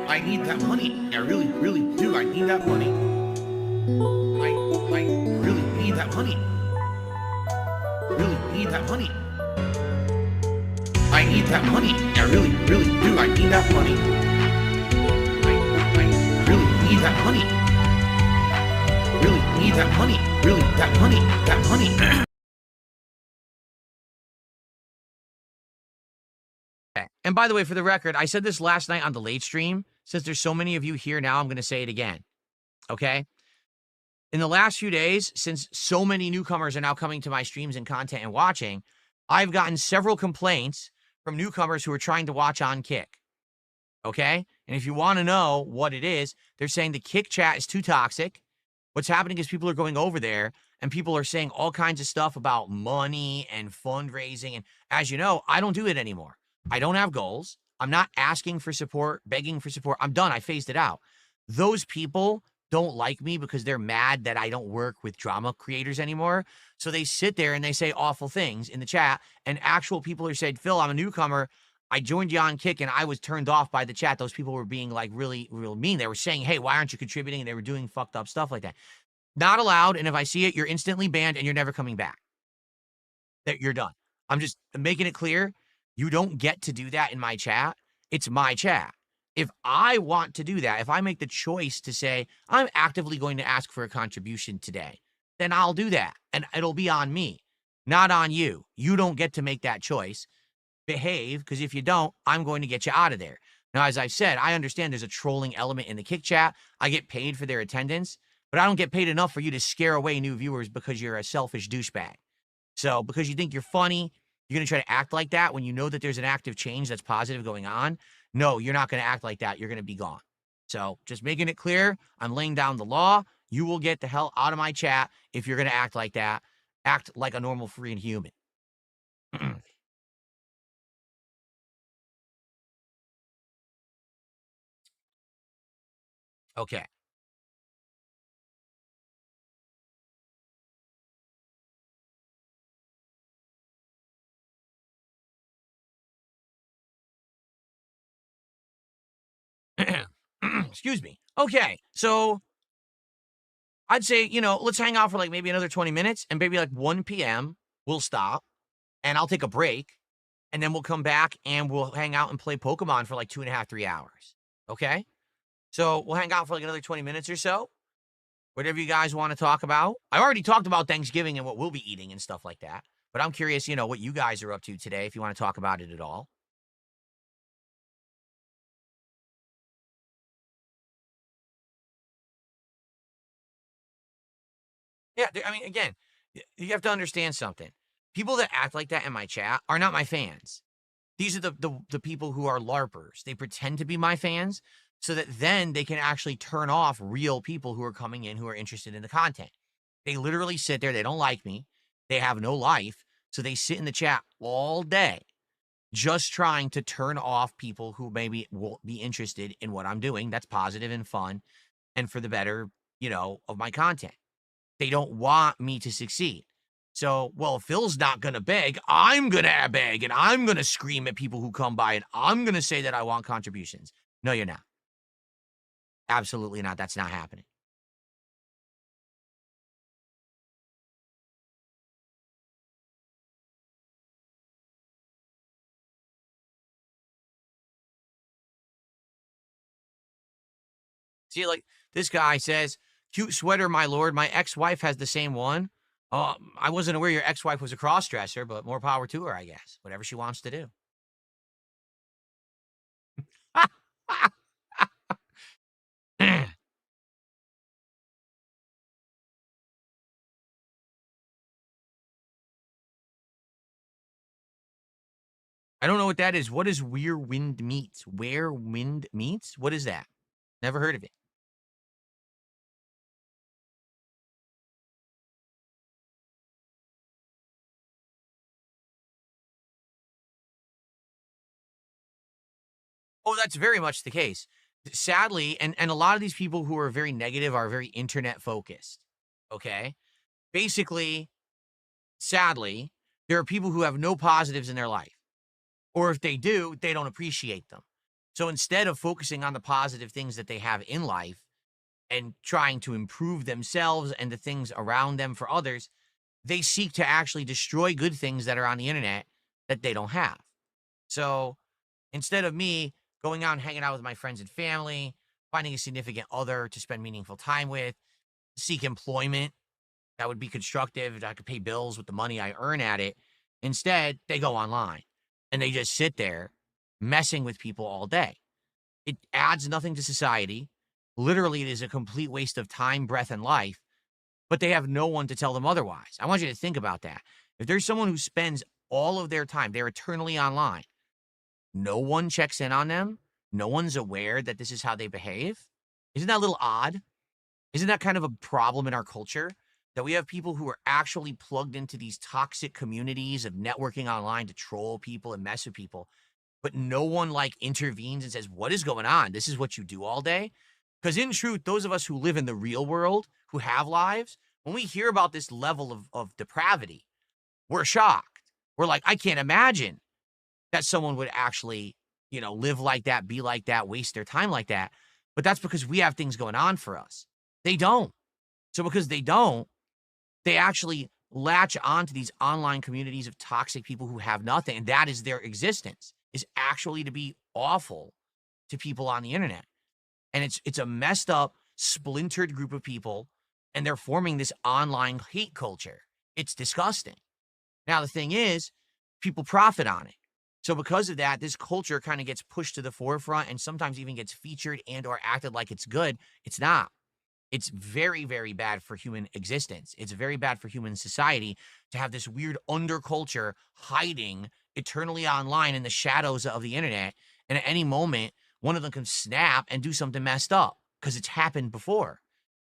I need that money. I really, really do. I need that money. I really need that money. Really need that money. I need that money. I really, really do. I need that money. I really need that money. Really need that money. Really, that money. That money. Okay. And by the way, for the record, I said this last night on the late stream. Since there's so many of you here now, I'm going to say it again. Okay? In the last few days, since so many newcomers are now coming to my streams and content and watching, I've gotten several complaints from newcomers who are trying to watch on Kick. Okay? And if you want to know what it is, they're saying the Kick chat is too toxic. What's happening is people are going over there and people are saying all kinds of stuff about money and fundraising. And as you know, I don't do it anymore. I don't have goals. I'm not asking for support, begging for support. I'm done. I phased it out. Those people don't like me because they're mad that I don't work with drama creators anymore. So they sit there and they say awful things in the chat. And actual people are saying, Phil, I'm a newcomer. I joined you on Kick and I was turned off by the chat. Those people were being like really, real mean. They were saying, hey, why aren't you contributing? And they were doing fucked up stuff like that. Not allowed. And if I see it, you're instantly banned and you're never coming back. That you're done. I'm just making it clear. You don't get to do that in my chat. It's my chat. If I want to do that, if I make the choice to say, I'm actively going to ask for a contribution today, then I'll do that. And it'll be on me, not on you. You don't get to make that choice. Behave, because if you don't, I'm going to get you out of there. Now, as I've said, I understand there's a trolling element in the Kick chat. I get paid for their attendance, but I don't get paid enough for you to scare away new viewers because you're a selfish douchebag. So because you think you're funny, you're going to try to act like that when you know that there's an active change that's positive going on. No, you're not going to act like that. You're going to be gone. So just making it clear, I'm laying down the law. You will get the hell out of my chat if you're going to act like that. Act like a normal, free, and human. Okay. Excuse me. Okay. So I'd say, let's hang out for like maybe another 20 minutes and maybe like 1 p.m. we'll stop and I'll take a break and then we'll come back and we'll hang out and play Pokemon for like 2.5, 3 hours. Okay. So we'll hang out for like another 20 minutes or so. Whatever you guys want to talk about. I already talked about Thanksgiving and what we'll be eating and stuff like that. But I'm curious, what you guys are up to today, if you want to talk about it at all. Yeah, I mean, again, you have to understand something. People that act like that in my chat are not my fans. These are the people who are LARPers. They pretend to be my fans so that then they can actually turn off real people who are coming in who are interested in the content. They literally sit there. They don't like me. They have no life. So they sit in the chat all day just trying to turn off people who maybe won't be interested in what I'm doing. That's positive and fun and for the better, of my content. They don't want me to succeed. So, well, if Phil's not going to beg, I'm going to beg and I'm going to scream at people who come by and I'm going to say that I want contributions. No, you're not. Absolutely not. That's not happening. See, like this guy says, cute sweater, my lord. My ex-wife has the same one. I wasn't aware your ex-wife was a cross-dresser, but more power to her, I guess. Whatever she wants to do. I don't know what that is. What is Where Wind Meets? Where Wind Meets? What is that? Never heard of it. Oh, that's very much the case. Sadly, and a lot of these people who are very negative are very internet focused. Okay? Basically, sadly, there are people who have no positives in their life. Or if they do, they don't appreciate them. So instead of focusing on the positive things that they have in life and trying to improve themselves and the things around them for others, they seek to actually destroy good things that are on the internet that they don't have. So instead of me going out and hanging out with my friends and family, finding a significant other to spend meaningful time with, seek employment that would be constructive, that I could pay bills with the money I earn at it. Instead, they go online and they just sit there messing with people all day. It adds nothing to society. Literally, it is a complete waste of time, breath, and life, but they have no one to tell them otherwise. I want you to think about that. If there's someone who spends all of their time, they're eternally online, no one checks in on them, no one's aware that this is how they behave. Isn't that a little odd? Isn't that kind of a problem in our culture? That we have people who are actually plugged into these toxic communities of networking online to troll people and mess with people, but no one like intervenes and says, what is going on? This is what you do all day? Because in truth, those of us who live in the real world, who have lives, when we hear about this level of depravity, we're shocked. We're like, I can't imagine that someone would actually, live like that, be like that, waste their time like that. But that's because we have things going on for us. They don't. So because they don't, they actually latch on to these online communities of toxic people who have nothing. And that is their existence, is actually to be awful to people on the internet. And it's a messed up, splintered group of people, and they're forming this online hate culture. It's disgusting. Now, the thing is, people profit on it. So because of that, this culture kind of gets pushed to the forefront and sometimes even gets featured and or acted like it's good. It's not. It's very, very bad for human existence. It's very bad for human society to have this weird underculture hiding eternally online in the shadows of the internet. And at any moment, one of them can snap and do something messed up because it's happened before.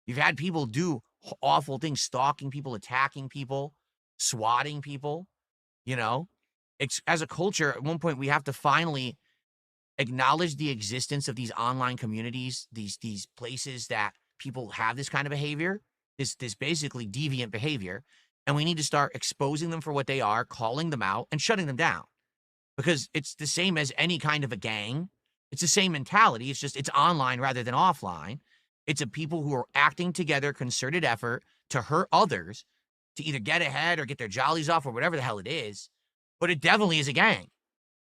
You've had people do awful things, stalking people, attacking people, swatting people, As a culture, at one point, we have to finally acknowledge the existence of these online communities, these places that people have this kind of behavior, this basically deviant behavior, and we need to start exposing them for what they are, calling them out, and shutting them down. Because it's the same as any kind of a gang. It's the same mentality. It's just it's online rather than offline. It's a people who are acting together, concerted effort to hurt others, to either get ahead or get their jollies off or whatever the hell it is. But it definitely is a gang.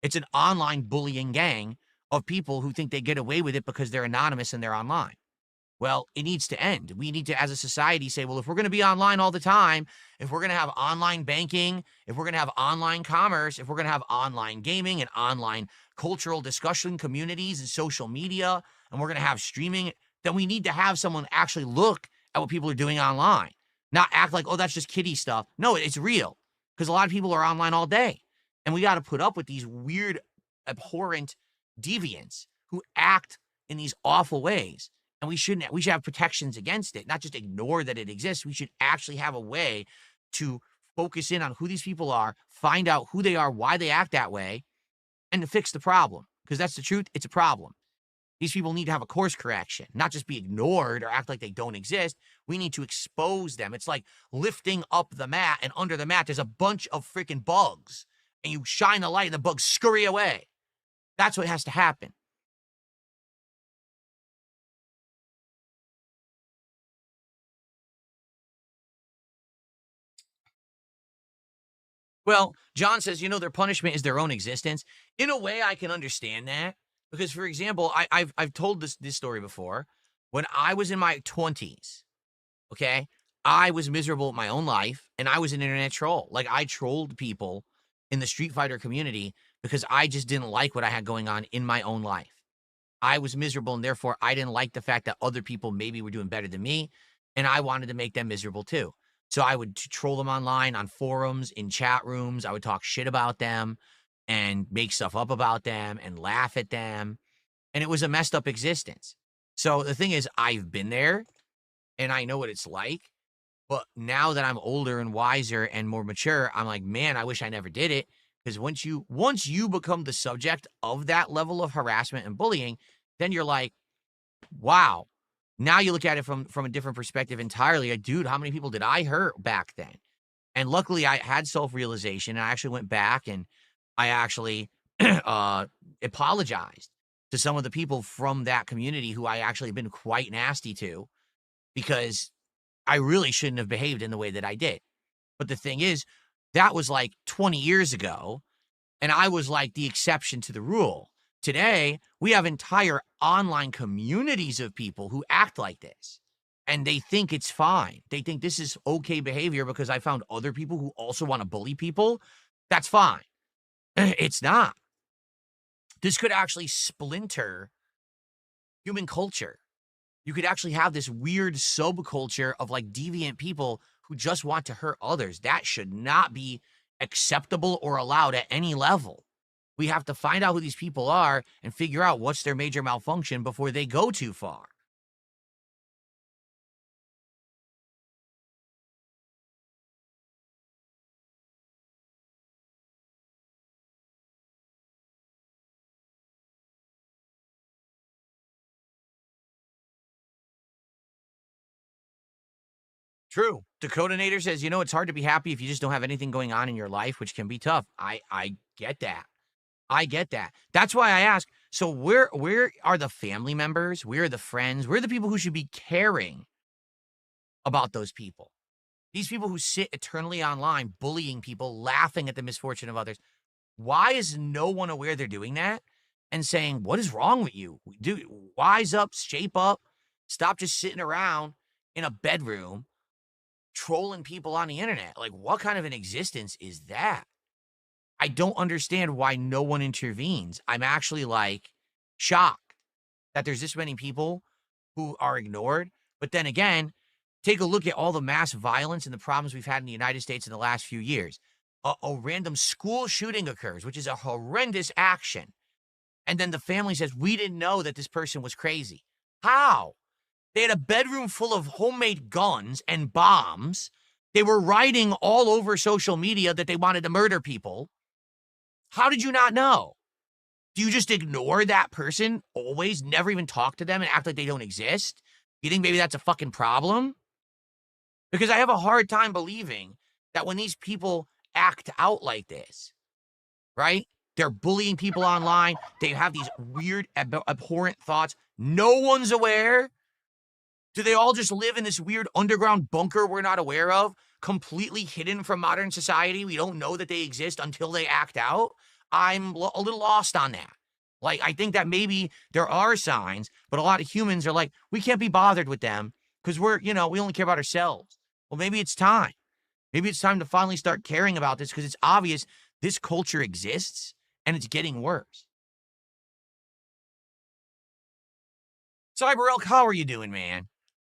It's an online bullying gang of people who think they get away with it because they're anonymous and they're online. Well, it needs to end. We need to, as a society, say, well, if we're going to be online all the time, if we're going to have online banking, if we're going to have online commerce, if we're going to have online gaming and online cultural discussion communities and social media, and we're going to have streaming, then we need to have someone actually look at what people are doing online. Not act like, oh, that's just kiddie stuff. No, it's real. Because a lot of people are online all day. And we got to put up with these weird, abhorrent deviants who act in these awful ways. And we should have protections against it, not just ignore that it exists. We should actually have a way to focus in on who these people are, find out who they are, why they act that way, and to fix the problem. Because that's the truth. It's a problem. These people need to have a course correction, not just be ignored or act like they don't exist. We need to expose them. It's like lifting up the mat, and under the mat, there's a bunch of freaking bugs. And you shine a light and the bugs scurry away. That's what has to happen. Well, John says, their punishment is their own existence. In a way, I can understand that. Because, for example, I've told this story before. When I was in my 20s, okay, I was miserable with my own life, and I was an internet troll. Like, I trolled people in the Street Fighter community because I just didn't like what I had going on in my own life. I was miserable, and therefore, I didn't like the fact that other people maybe were doing better than me, and I wanted to make them miserable too. So I would troll them online, on forums, in chat rooms. I would talk shit about them and make stuff up about them and laugh at them. And it was a messed up existence. So the thing is, I've been there and I know what it's like. But now that I'm older and wiser and more mature, I'm like, man, I wish I never did it. Because once you become the subject of that level of harassment and bullying, then you're like, wow. Now you look at it from a different perspective entirely. Like, dude, how many people did I hurt back then? And luckily, I had self-realization, and I actually went back and I actually apologized to some of the people from that community who I actually have been quite nasty to, because I really shouldn't have behaved in the way that I did. But the thing is, that was like 20 years ago, and I was like the exception to the rule. Today, we have entire online communities of people who act like this, and they think it's fine. They think this is okay behavior because I found other people who also want to bully people. That's fine. It's not. This could actually splinter human culture. You could actually have this weird subculture of like deviant people who just want to hurt others. That should not be acceptable or allowed at any level. We have to find out who these people are and figure out what's their major malfunction before they go too far. True. Dakota Nader says, it's hard to be happy if you just don't have anything going on in your life, which can be tough. I get that. I get that. That's why I ask, so where are the family members? Where are the friends? Where are the people who should be caring about those people? These people who sit eternally online, bullying people, laughing at the misfortune of others. Why is no one aware they're doing that and saying, what is wrong with you? Dude, wise up, shape up, stop just sitting around in a bedroom trolling people on the internet. Like, what kind of an existence is that? I don't understand why no one intervenes. I'm actually like shocked that there's this many people who are ignored. But then again, take a look at all the mass violence and the problems we've had in the United States in the last few years. A random school shooting occurs, which is a horrendous action. And then the family says, we didn't know that this person was crazy. How? They had a bedroom full of homemade guns and bombs. They were writing all over social media that they wanted to murder people. How did you not know? Do you just ignore that person always, never even talk to them and act like they don't exist? You think maybe that's a fucking problem? Because I have a hard time believing that when these people act out like this, right? They're bullying people online. They have these weird, abhorrent thoughts. No one's aware. Do they all just live in this weird underground bunker we're not aware of, completely hidden from modern society? We don't know that they exist until they act out. I'm a little lost on that. Like, I think that maybe there are signs, but a lot of humans are like, we can't be bothered with them because we only care about ourselves. Well, maybe it's time. Maybe it's time to finally start caring about this because it's obvious this culture exists and it's getting worse. Cyber Elk, how are you doing, man?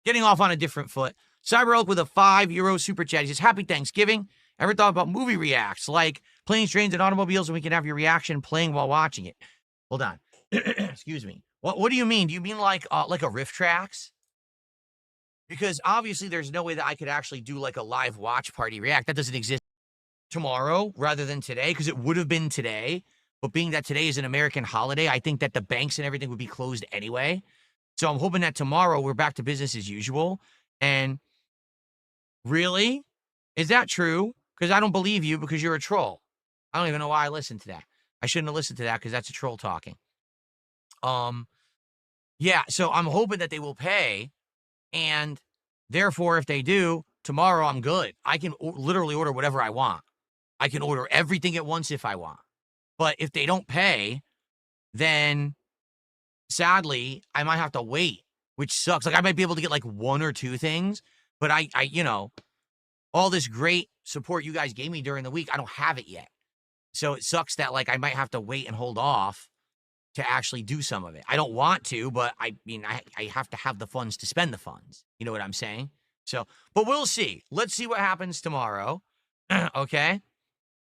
Getting off on a different foot. Cyber Elk with a €5 super chat. He says, happy Thanksgiving. Ever thought about movie reacts like planes, trains, and automobiles, and we can have your reaction playing while watching it? Hold on. Excuse me. What do you mean? Do you mean like a riff tracks? Because obviously there's no way that I could actually do like a live watch party react. That doesn't exist tomorrow rather than today, because it would have been today. But being that today is an American holiday, I think that the banks and everything would be closed anyway. So I'm hoping that tomorrow we're back to business as usual. And really? Is that true? Because I don't believe you because you're a troll. I don't even know why I listened to that. I shouldn't have listened to that because that's a troll talking. Yeah, so I'm hoping that they will pay. And therefore, if they do, tomorrow I'm good. I can literally order whatever I want. I can order everything at once if I want. But if they don't pay, then sadly, I might have to wait, which sucks. Like, I might be able to get like one or two things, but I all this great support you guys gave me during the week, I don't have it yet. So it sucks that like I might have to wait and hold off to actually do some of it. I don't want to, but I have to have the funds to spend the funds. You know what I'm saying? So, but we'll see. Let's see what happens tomorrow. Okay.